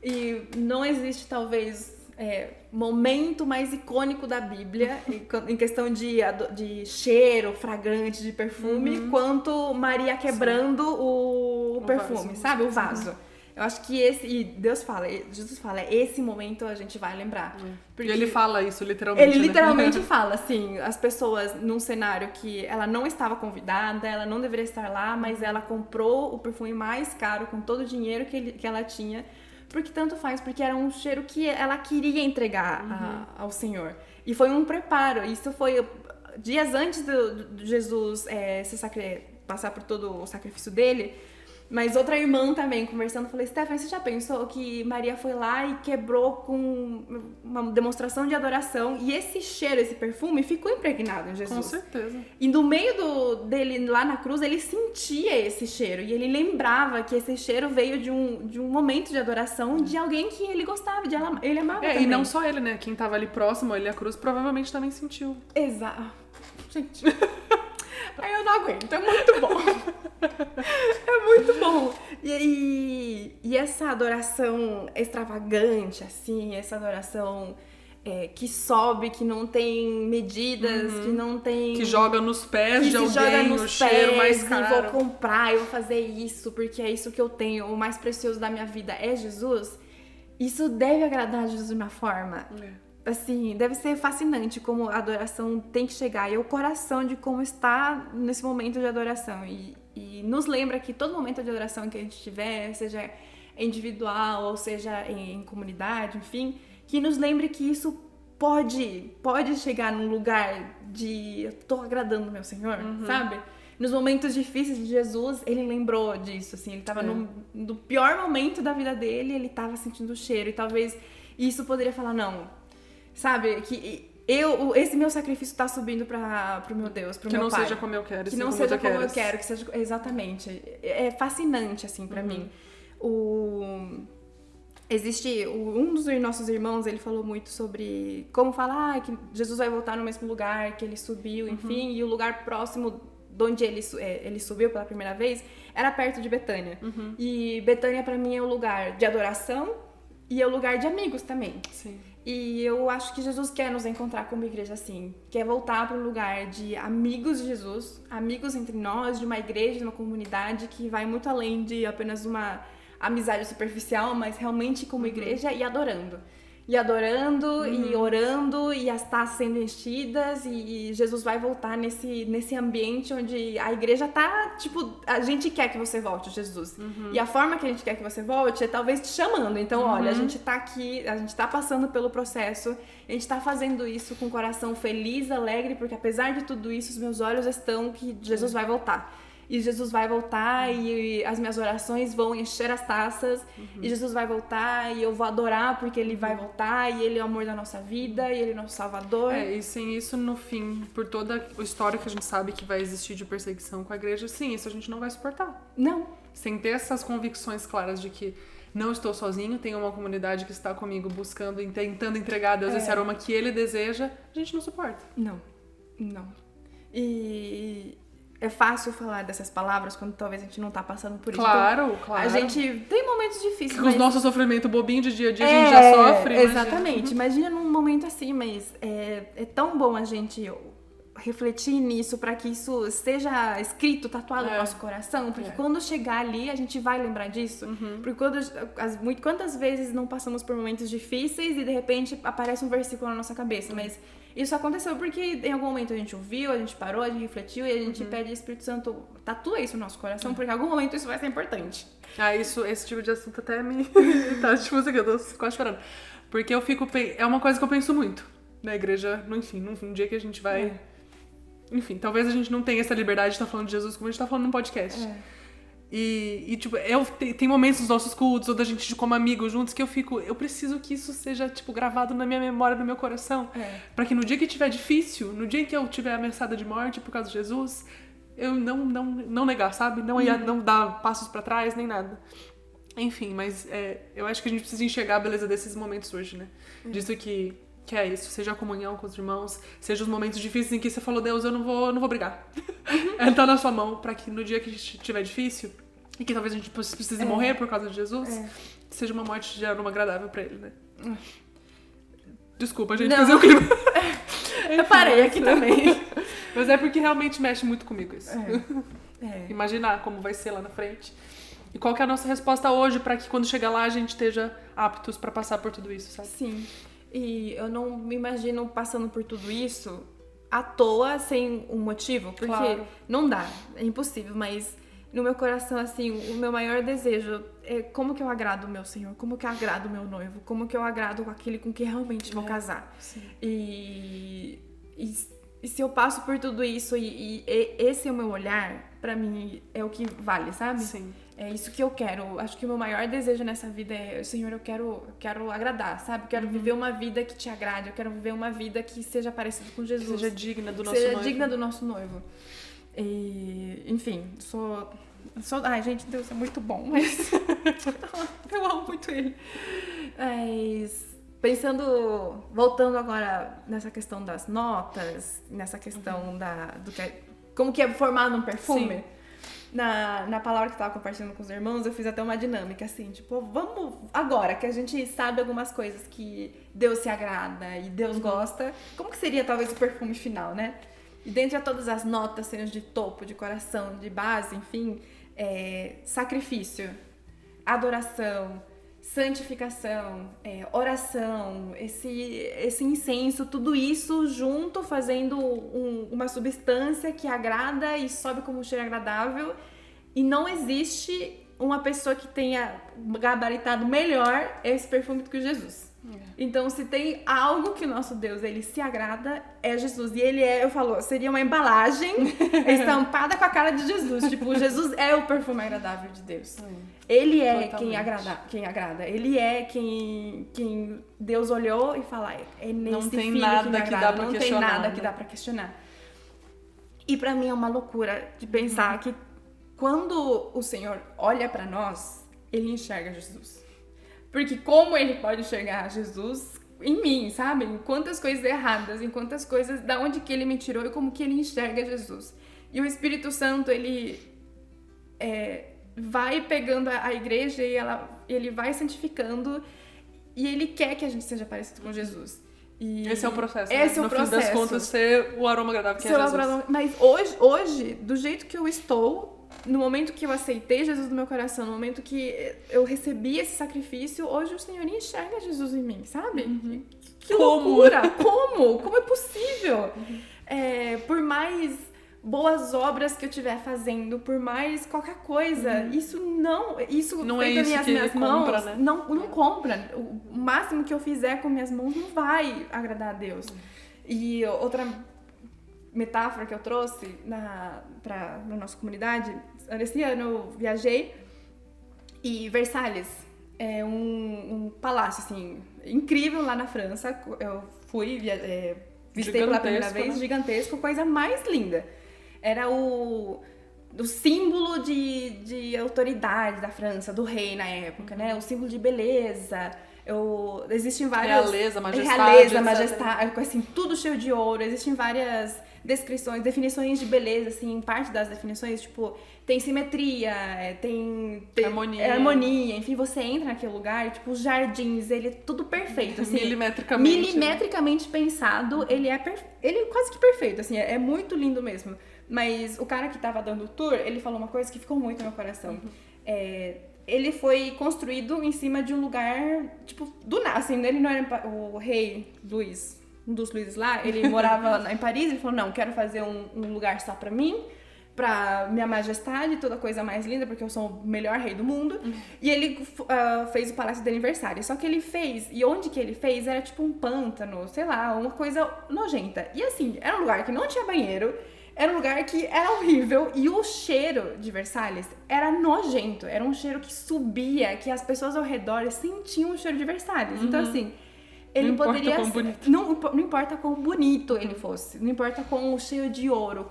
E não existe, talvez, momento mais icônico da Bíblia, em questão de cheiro, fragrante, de perfume, quanto Maria quebrando o perfume, vaso. sabe? O vaso. Eu acho que Jesus fala, esse momento a gente vai lembrar. Porque e ele fala isso, literalmente. Ele literalmente fala, assim, as pessoas num cenário que ela não estava convidada, ela não deveria estar lá, mas ela comprou o perfume mais caro com todo o dinheiro que ela tinha, porque tanto faz, porque era um cheiro que ela queria entregar ao Senhor. E foi um preparo, isso foi dias antes de Jesus passar por todo o sacrifício dele. Mas outra irmã também, conversando, falei, Stephanie, você já pensou que Maria foi lá e quebrou com uma demonstração de adoração e esse cheiro, esse perfume ficou impregnado em Jesus? Com certeza. E no meio dele lá na cruz, ele sentia esse cheiro e ele lembrava que esse cheiro veio de um momento de adoração de alguém que ele gostava, ele amava também. E não só ele, né? Quem tava ali próximo, ele à cruz, provavelmente também sentiu. Exato. Gente... Aí eu não aguento, é muito bom. É muito bom. E essa adoração extravagante, assim, essa adoração que sobe, que não tem medidas, que não tem... Que joga nos pés de alguém, joga nos o cheiro mais caro. E vou comprar, eu vou fazer isso, porque é isso que eu tenho. O mais precioso da minha vida é Jesus. Isso deve agradar a Jesus de uma forma... Assim, deve ser fascinante como a adoração tem que chegar e é o coração de como está nesse momento de adoração e nos lembra que todo momento de adoração que a gente tiver, seja individual ou seja em comunidade, enfim, que nos lembre que isso pode chegar num lugar de eu tô agradando o meu Senhor, sabe? Nos momentos difíceis de Jesus, ele lembrou disso, assim, ele tava no pior momento da vida dele, ele tava sentindo o cheiro e talvez isso poderia falar, não, sabe, que esse meu sacrifício tá subindo pro meu Deus, pro meu Pai. Que não seja como eu quero, que não seja como eu quero, que seja... Exatamente. É fascinante, assim, pra mim. Existe... Um dos nossos irmãos, ele falou muito sobre como falar que Jesus vai voltar no mesmo lugar que ele subiu, enfim, e o lugar próximo de onde ele subiu pela primeira vez era perto de Betânia. E Betânia, pra mim, é o lugar de adoração e é o lugar de amigos também. Sim. E eu acho que Jesus quer nos encontrar como igreja assim, quer voltar para um lugar de amigos de Jesus, amigos entre nós, de uma igreja, de uma comunidade que vai muito além de apenas uma amizade superficial, mas realmente como igreja e adorando. E orando, e as taças sendo enchidas, e Jesus vai voltar nesse ambiente onde a igreja tá, tipo, a gente quer que você volte, Jesus. E a forma que a gente quer que você volte é talvez te chamando. Então, olha, a gente tá aqui, a gente tá passando pelo processo, a gente tá fazendo isso com o coração feliz, alegre, porque apesar de tudo isso, os meus olhos estão que Jesus vai voltar. E Jesus vai voltar e as minhas orações vão encher as taças. E Jesus vai voltar e eu vou adorar porque Ele vai voltar. E Ele é o amor da nossa vida e Ele é nosso Salvador. E sem isso, no fim, por toda a história que a gente sabe que vai existir de perseguição com a igreja, sim, isso a gente não vai suportar. Não. Sem ter essas convicções claras de que não estou sozinho, tem uma comunidade que está comigo buscando e tentando entregar a Deus esse aroma que Ele deseja, a gente não suporta. Não. E... é fácil falar dessas palavras quando talvez a gente não tá passando por isso. Claro. A gente tem momentos difíceis. Com os nossos sofrimentos bobinhos de dia a dia, a gente já sofre. Exatamente. Imagina num momento assim, mas é tão bom a gente refletir nisso pra que isso seja escrito, tatuado no nosso coração, porque quando chegar ali a gente vai lembrar disso. Porque quantas vezes não passamos por momentos difíceis e de repente aparece um versículo na nossa cabeça, mas isso aconteceu porque em algum momento a gente ouviu, a gente parou, a gente refletiu e a gente pede ao Espírito Santo, tatua isso no nosso coração, porque em algum momento isso vai ser importante. Esse tipo de assunto até me... tá, tipo assim, eu tô quase chorando. Porque eu fico... É uma coisa que eu penso muito na igreja, enfim, num dia que a gente vai... Enfim, talvez a gente não tenha essa liberdade de estar falando de Jesus como a gente tá falando num podcast. E tipo, tem momentos nos nossos cultos, ou da gente como amigos juntos, que eu preciso que isso seja, tipo, gravado na minha memória, no meu coração. Pra que no dia que tiver difícil, no dia que eu tiver ameaçada de morte por causa de Jesus, eu não negar, sabe? Não dar passos pra trás, nem nada. Enfim, mas eu acho que a gente precisa enxergar a beleza desses momentos hoje, né? Disso que é isso, seja a comunhão com os irmãos, seja os momentos difíceis em que você falou, Deus, eu não vou brigar. Tá na sua mão, pra que no dia que estiver difícil, e que talvez a gente precise morrer por causa de Jesus, seja uma morte de aroma agradável pra ele, né? Desculpa, gente, fazer o clima. Eu parei aqui também. Mas é porque realmente mexe muito comigo isso. Imaginar como vai ser lá na frente. E qual que é a nossa resposta hoje pra que quando chegar lá a gente esteja aptos pra passar por tudo isso, sabe? Sim. E eu não me imagino passando por tudo isso à toa, sem um motivo, porque Claro. não dá, é impossível, mas no meu coração, assim, o meu maior desejo é como que eu agrado o meu Senhor, como que eu agrado o meu noivo, como que eu agrado aquele com quem realmente vou casar. Sim. E se eu passo por tudo isso e esse é o meu olhar, pra mim é o que vale, sabe? Sim. É isso que eu quero. Acho que o meu maior desejo nessa vida é, Senhor, eu quero agradar, sabe? Eu quero viver uma vida que te agrade, eu quero viver uma vida que seja parecida com Jesus. Que seja digna do nosso seja noivo. digna do nosso noivo. E, enfim, ai, gente, Deus é muito bom, mas eu amo muito ele. Mas voltando agora nessa questão das notas, nessa questão como que é formado um perfume. Sim. Na palavra que eu tava compartilhando com os irmãos, eu fiz até uma dinâmica, assim, tipo, vamos, agora que a gente sabe algumas coisas que Deus se agrada e Deus gosta, como que seria talvez o perfume final, né? E dentre todas as notas, sejam de topo, de coração, de base, enfim, sacrifício, adoração, santificação, oração, esse incenso, tudo isso junto fazendo uma substância que agrada e sobe como um cheiro agradável, e não existe uma pessoa que tenha gabaritado melhor esse perfume do que Jesus. Então, se tem algo que o nosso Deus, ele se agrada, é Jesus. E ele eu falo, seria uma embalagem estampada com a cara de Jesus. Tipo, Jesus é o perfume agradável de Deus. Ele é quem agrada. Ele é quem Deus olhou e fala, é nesse não tem filho nada que me que agrada. dá pra não tem questionar, nada né? que dá pra questionar. E pra mim é uma loucura de pensar que quando o Senhor olha pra nós, ele enxerga Jesus. Porque como ele pode enxergar Jesus em mim, sabe? Em quantas coisas erradas, em quantas coisas, da onde que ele me tirou e como que ele enxerga Jesus. E o Espírito Santo, ele vai pegando a igreja e ele vai santificando e ele quer que a gente seja parecido com Jesus. E esse é o processo, esse né? é o processo. No fim das contas, ser o aroma agradável que é Jesus. Mas hoje, do jeito que eu estou, no momento que eu aceitei Jesus no meu coração, no momento que eu recebi esse sacrifício, hoje o Senhor enxerga Jesus em mim, sabe? Que loucura! Como é possível? Por mais boas obras que eu estiver fazendo, por mais qualquer coisa, isso não feito é isso nas que minhas mãos, compra, né? não compra. O máximo que eu fizer com minhas mãos não vai agradar a Deus. E outra metáfora que eu trouxe na nossa comunidade, esse ano eu viajei e Versalhes é um palácio, assim, incrível lá na França. Eu fui, visitei pela primeira vez, né? gigantesco, coisa mais linda. Era o símbolo de autoridade da França, do rei na época, né? O símbolo de beleza. Existem várias... Realeza, majestade, assim, tudo cheio de ouro. Existem várias definições de beleza, assim, parte das definições, tipo, tem simetria, tem harmonia, enfim, você entra naquele lugar, tipo, os jardins, ele é tudo perfeito, assim, milimetricamente pensado, ele é quase que perfeito, assim, é muito lindo mesmo. Mas o cara que tava dando o tour, ele falou uma coisa que ficou muito no meu coração. Ele foi construído em cima de um lugar, tipo, do nada, assim, ele não era o rei Luís, um dos Luíses lá, ele morava em Paris, ele falou, não, quero fazer um lugar só pra mim, pra minha majestade, toda coisa mais linda, porque eu sou o melhor rei do mundo. E ele fez o Palácio de Aniversário. Só que ele fez, e onde que ele fez era tipo um pântano, sei lá, uma coisa nojenta. E assim, era um lugar que não tinha banheiro, era um lugar que era horrível, e o cheiro de Versalhes era nojento, era um cheiro que subia, que as pessoas ao redor sentiam o cheiro de Versalhes. Então assim, ele poderia ser, não importa quão bonito ele fosse, não importa quão cheio de ouro,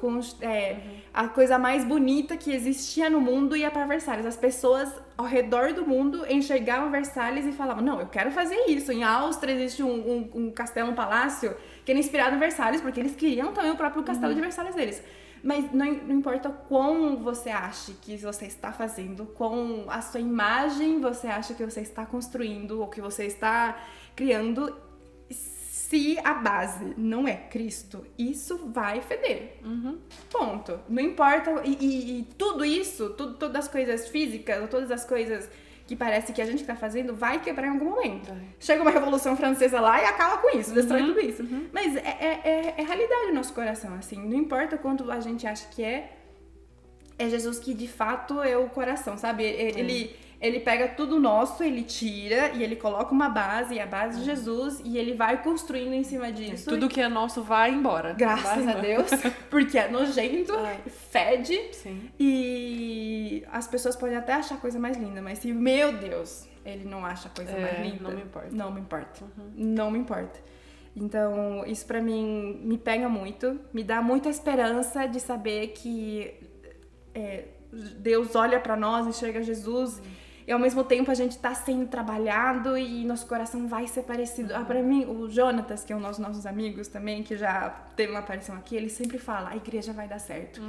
a coisa mais bonita que existia no mundo ia para Versalhes. As pessoas ao redor do mundo enxergavam Versalhes e falavam, não, eu quero fazer isso. Em Áustria existe um castelo, um palácio que era inspirado em Versalhes, porque eles queriam também o próprio castelo de Versalhes deles. Mas não importa quão você acha que você está fazendo, quão a sua imagem você acha que você está construindo, ou que você está criando, se a base não é Cristo, isso vai feder. Ponto. Não importa. E tudo isso, todas as coisas físicas, todas as coisas que parece que a gente tá fazendo, vai quebrar em algum momento. Chega uma Revolução Francesa lá e acaba com isso, destrói tudo isso. Mas é realidade no nosso coração, assim. Não importa quanto a gente acha que é Jesus que de fato é o coração, sabe? Ele pega tudo nosso, ele tira e ele coloca uma base, e a base de Jesus, e ele vai construindo em cima disso. Tudo que é nosso vai embora. Graças a Deus, porque é nojento, fede. Sim. E as pessoas podem até achar a coisa mais linda, mas se, meu Deus, ele não acha a coisa mais linda, não me importa. Não me importa. Não me importa. Então, isso pra mim me pega muito, me dá muita esperança de saber que Deus olha pra nós, enxerga Jesus, e ao mesmo tempo a gente tá sendo trabalhado e nosso coração vai ser parecido. Pra mim, o Jonatas, que é um dos nossos amigos também, que já teve uma aparição aqui, ele sempre fala, a igreja vai dar certo.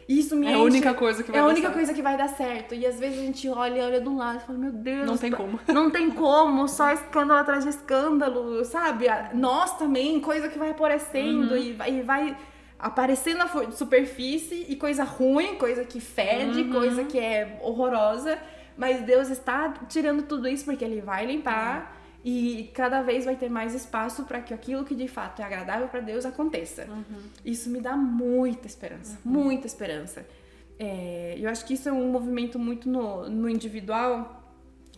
E isso me É a única coisa que vai dar certo. É a única coisa que vai dar certo. E às vezes a gente olha do lado e fala, meu Deus... Não tem como. Não tem como, só escândalo atrás de escândalo, sabe? Nós também, coisa que vai aparecendo e vai aparecendo na superfície, e coisa ruim, coisa que fede, coisa que é horrorosa. Mas Deus está tirando tudo isso porque Ele vai limpar e cada vez vai ter mais espaço para que aquilo que de fato é agradável para Deus aconteça. Isso me dá muita esperança, muita esperança. Eu acho que isso é um movimento muito no individual,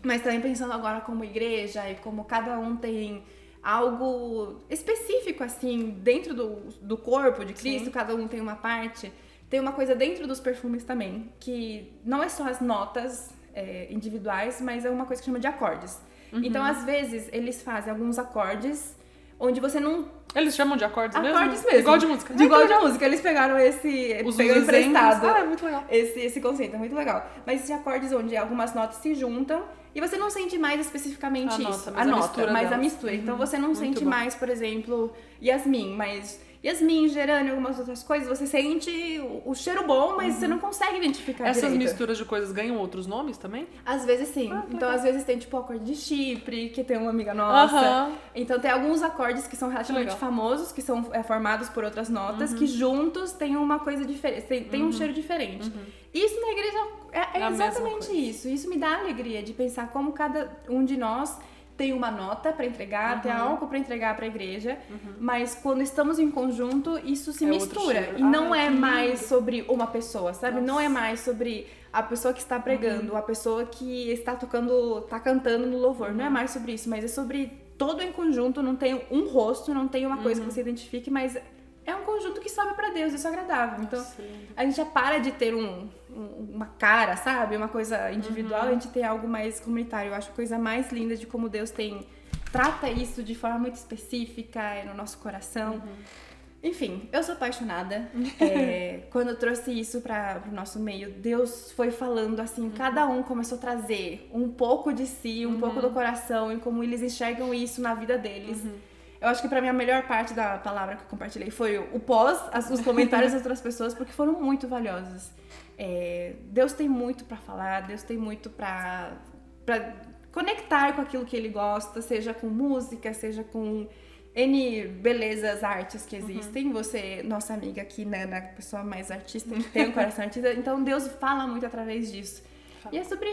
mas também pensando agora como igreja e como cada um tem algo específico assim dentro do corpo de Cristo, cada um tem uma parte. Tem uma coisa dentro dos perfumes também, que não é só as notas individuais, mas é uma coisa que chama de acordes. Então, às vezes, eles fazem alguns acordes onde você não... Eles chamam de acordes mesmo? Acordes mesmo. Igual de música. Igual de música. Eles pegaram pegaram emprestado. É muito legal. Esse conceito é muito legal. Mas esses acordes onde algumas notas se juntam e você não sente mais especificamente a mistura. Então, você não sente mais, por exemplo, Yasmin, mas... Yasmin, gerânio e algumas outras coisas, você sente o cheiro bom, mas você não consegue identificar Essas direito. misturas de coisas ganham outros nomes também? Às vezes sim. Então, às vezes tem tipo o acorde de Chipre, que tem uma amiga nossa. Então, tem alguns acordes que são relativamente famosos, que são formados por outras notas, que juntos têm uma coisa diferente, tem um cheiro diferente. Isso na igreja é exatamente isso. Isso me dá alegria de pensar como cada um de nós tem uma nota para entregar, tem algo para entregar para a igreja, mas quando estamos em conjunto, isso se mistura. E não é mais sobre uma pessoa, sabe? Nossa. Não é mais sobre a pessoa que está pregando, a pessoa que está cantando no louvor. Não é mais sobre isso, mas é sobre todo em conjunto, não tem um rosto, não tem uma coisa que você identifique, mas é um conjunto que sobe pra Deus, isso é agradável. Então, a gente já para de ter uma cara, sabe? Uma coisa individual, a gente tem algo mais comunitário. Eu acho a coisa mais linda de como Deus trata isso de forma muito específica no nosso coração. Enfim, eu sou apaixonada. Quando eu trouxe isso para o nosso meio, Deus foi falando assim, cada um começou a trazer um pouco de si, um pouco do coração, e como eles enxergam isso na vida deles. Eu acho que pra mim a melhor parte da palavra que eu compartilhei foi o pós, os comentários das outras pessoas, porque foram muito valiosos. Deus tem muito pra falar, Deus tem muito pra conectar com aquilo que Ele gosta, seja com música, seja com N belezas, artes que existem. Você, nossa amiga aqui, né, a pessoa mais artista, que tem um coração artista, então Deus fala muito através disso. E é sobre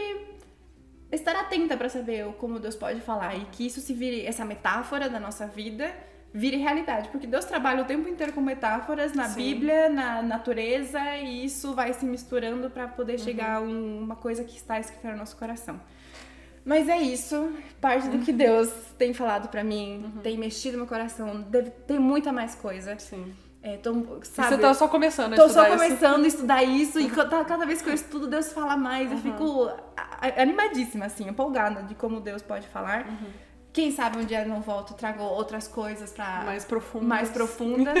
estar atenta para saber como Deus pode falar e que isso se vire, essa metáfora da nossa vida, vire realidade. Porque Deus trabalha o tempo inteiro com metáforas na Bíblia, na natureza, e isso vai se misturando para poder chegar a uma coisa que está escrita no nosso coração. Mas é isso, parte do que Deus tem falado para mim, tem mexido no meu coração, tem muita mais coisa. Sim. Sabe, você tá só começando a estudar estudar isso. Tô só começando a estudar isso e cada vez que eu estudo, Deus fala mais. Eu fico animadíssima, assim, empolgada de como Deus pode falar. Quem sabe um dia eu não volto, trago outras coisas mais profundas.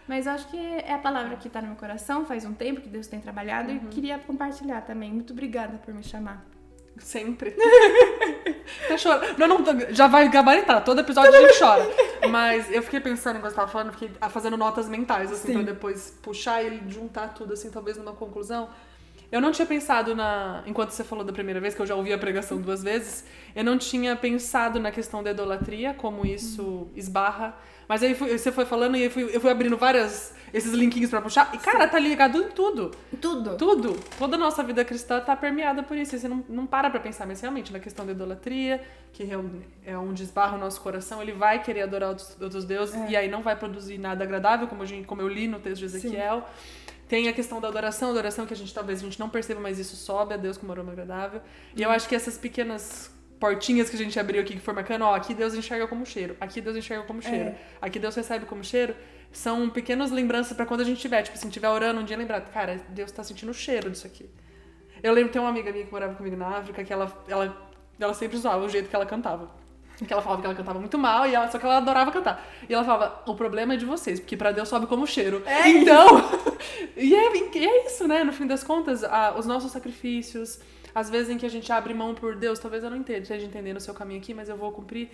Mas eu acho que é a palavra que tá no meu coração, faz um tempo que Deus tem trabalhado e queria compartilhar também. Muito obrigada por me chamar. Sempre. Tá chorando. Não, já vai gabaritar. Todo episódio a gente chora. Mas eu fiquei pensando enquanto você tava falando, fiquei fazendo notas mentais, assim, pra depois puxar e juntar tudo, assim, talvez numa conclusão. Eu não tinha pensado enquanto você falou da primeira vez, que eu já ouvi a pregação 2 vezes, eu não tinha pensado na questão da idolatria, como isso esbarra. Mas aí você foi falando e eu fui abrindo esses linkinhos pra puxar. E, cara, tá ligado em tudo. Tudo. Tudo. Toda a nossa vida cristã tá permeada por isso. E você não para pra pensar, mas realmente na questão da idolatria, que é onde esbarra o nosso coração, ele vai querer adorar outros deuses e aí não vai produzir nada agradável, como eu li no texto de Ezequiel. Sim. Tem a questão da adoração que talvez a gente não perceba, mas isso sobe a Deus como aroma agradável. E eu acho que essas pequenas portinhas que a gente abriu aqui, que foi marcando, aqui Deus enxerga como cheiro, aqui Deus enxerga como cheiro, aqui Deus recebe como cheiro, são pequenas lembranças pra quando a gente estiver, tipo, se a gente estiver orando um dia, lembrar, cara, Deus tá sentindo o cheiro disso aqui. Eu lembro, tem uma amiga minha que morava comigo na África, que ela sempre zoava o jeito que ela cantava. Que ela falava que ela cantava muito mal, só que ela adorava cantar. E ela falava, o problema é de vocês, porque pra Deus sobe como cheiro. Então, e é isso, né? No fim das contas, os nossos sacrifícios, às vezes em que a gente abre mão por Deus, talvez eu não esteja entendendo o seu caminho aqui, mas eu vou cumprir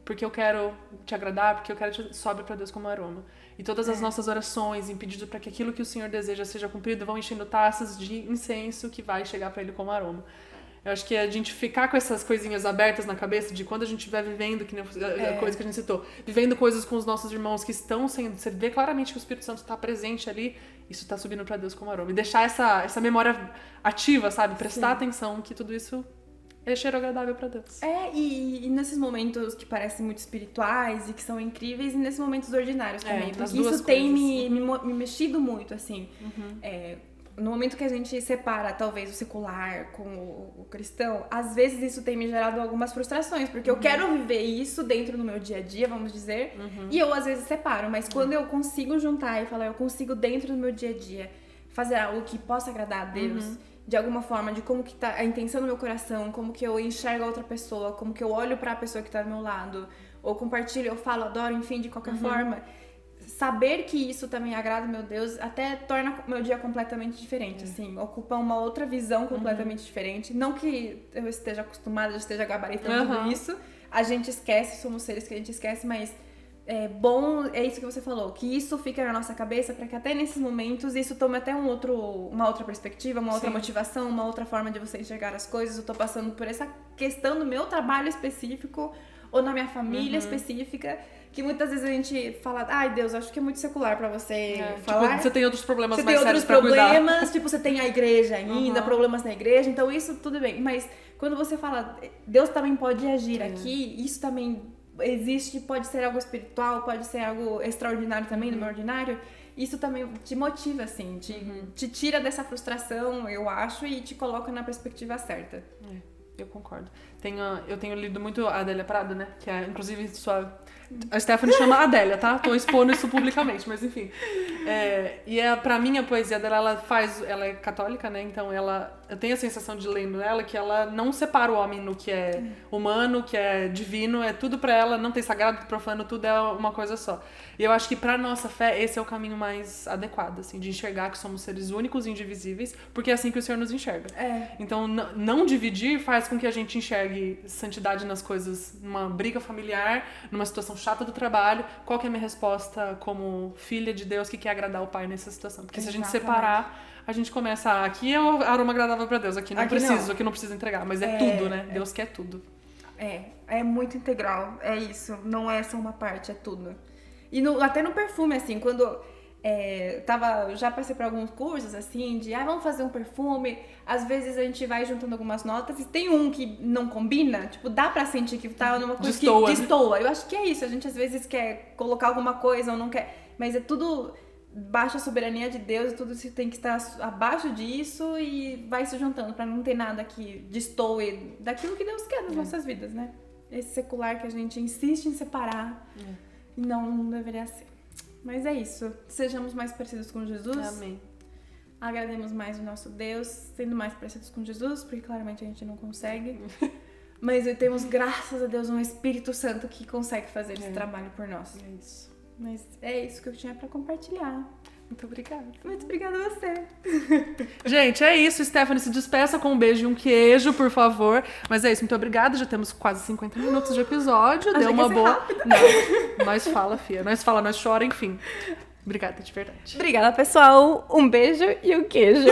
porque eu quero te agradar, porque eu quero sobe pra Deus como aroma. E todas as nossas orações, em pedido para que aquilo que o Senhor deseja seja cumprido, vão enchendo taças de incenso que vai chegar pra Ele como aroma. Eu acho que a gente ficar com essas coisinhas abertas na cabeça de quando a gente estiver vivendo, que a coisa que a gente citou, vivendo coisas com os nossos irmãos que estão sendo, você vê claramente que o Espírito Santo está presente ali, isso está subindo para Deus como aroma. E deixar essa memória ativa, sabe? Prestar atenção que tudo isso é cheiro agradável para Deus. E nesses momentos que parecem muito espirituais e que são incríveis, e nesses momentos ordinários também. Porque isso tem me mexido muito, assim. No momento que a gente separa, talvez, o secular com o cristão, às vezes isso tem me gerado algumas frustrações, porque eu quero viver isso dentro do meu dia a dia, vamos dizer, e eu às vezes separo, mas quando eu consigo juntar e falar, eu consigo dentro do meu dia a dia fazer algo que possa agradar a Deus, de alguma forma, de como que tá a intenção do meu coração, como que eu enxergo a outra pessoa, como que eu olho pra pessoa que tá do meu lado, ou compartilho, eu falo, adoro, enfim, de qualquer forma. Saber que isso também agrada, meu Deus, até torna o meu dia completamente diferente, assim, ocupa uma outra visão completamente diferente. Não que eu esteja acostumada, já esteja gabaritando tudo isso, a gente esquece, somos seres que a gente esquece, mas é bom, é isso que você falou, que isso fica na nossa cabeça para que até nesses momentos isso tome até uma outra perspectiva, uma outra motivação, uma outra forma de você enxergar as coisas. Eu tô passando por essa questão do meu trabalho específico ou na minha família específica, que muitas vezes a gente fala, ai Deus, acho que é muito secular pra você falar. Tipo, você tem outros problemas mais sérios pra cuidar. Você tem outros problemas, tipo, você tem a igreja ainda, problemas na igreja, então isso tudo bem. Mas quando você fala, Deus também pode agir aqui, isso também existe, pode ser algo espiritual, pode ser algo extraordinário também, do meu ordinário, isso também te motiva, assim, te tira dessa frustração, eu acho, e te coloca na perspectiva certa. Eu concordo. Eu tenho lido muito a Adélia Prado, né? Que é, inclusive, a Stephanie chama Adélia, tá? Tô expondo isso publicamente, mas enfim. Pra mim, a poesia dela, ela é católica, né? Então, eu tenho a sensação de lendo ela que ela não separa o homem no que é humano, que é divino, é tudo pra ela, não tem sagrado, profano, tudo é uma coisa só. E eu acho que pra nossa fé, esse é o caminho mais adequado, assim, de enxergar que somos seres únicos e indivisíveis, porque é assim que o Senhor nos enxerga. Então, não dividir faz com que a gente enxergue santidade nas coisas, numa briga familiar, numa situação chata do trabalho. Qual que é a minha resposta como filha de Deus que quer agradar o Pai nessa situação? Porque se a gente separar, a gente começa aqui é o aroma agradável pra Deus, aqui não preciso entregar, mas é tudo, né? Deus quer tudo. É muito integral, é isso, não é só uma parte, é tudo. E até no perfume, assim, quando já passei por alguns cursos, assim, de vamos fazer um perfume, às vezes a gente vai juntando algumas notas e tem um que não combina, tipo, dá pra sentir que tá numa coisa que destoa. Eu acho que é isso, a gente às vezes quer colocar alguma coisa ou não quer, mas é tudo baixa a soberania de Deus, tudo tem que estar abaixo disso e vai se juntando pra não ter nada que destoe daquilo que Deus quer nas nossas vidas, né? Esse secular que a gente insiste em separar e não deveria ser. Mas é isso. Sejamos mais parecidos com Jesus. Amém. Agrademos mais o nosso Deus, sendo mais parecidos com Jesus, porque claramente a gente não consegue. Mas temos, graças a Deus, um Espírito Santo que consegue fazer esse trabalho por nós. É isso. Mas é isso que eu tinha pra compartilhar. Muito obrigada. Muito obrigada a você. Gente, é isso. Stephanie, se despeça com um beijo e um queijo, por favor. Mas é isso, muito obrigada. Já temos quase 50 minutos de episódio. Deu uma boa. Rápido. Não, nós fala, fia. Nós chora, enfim. Obrigada, de verdade. Obrigada, pessoal. Um beijo e um queijo.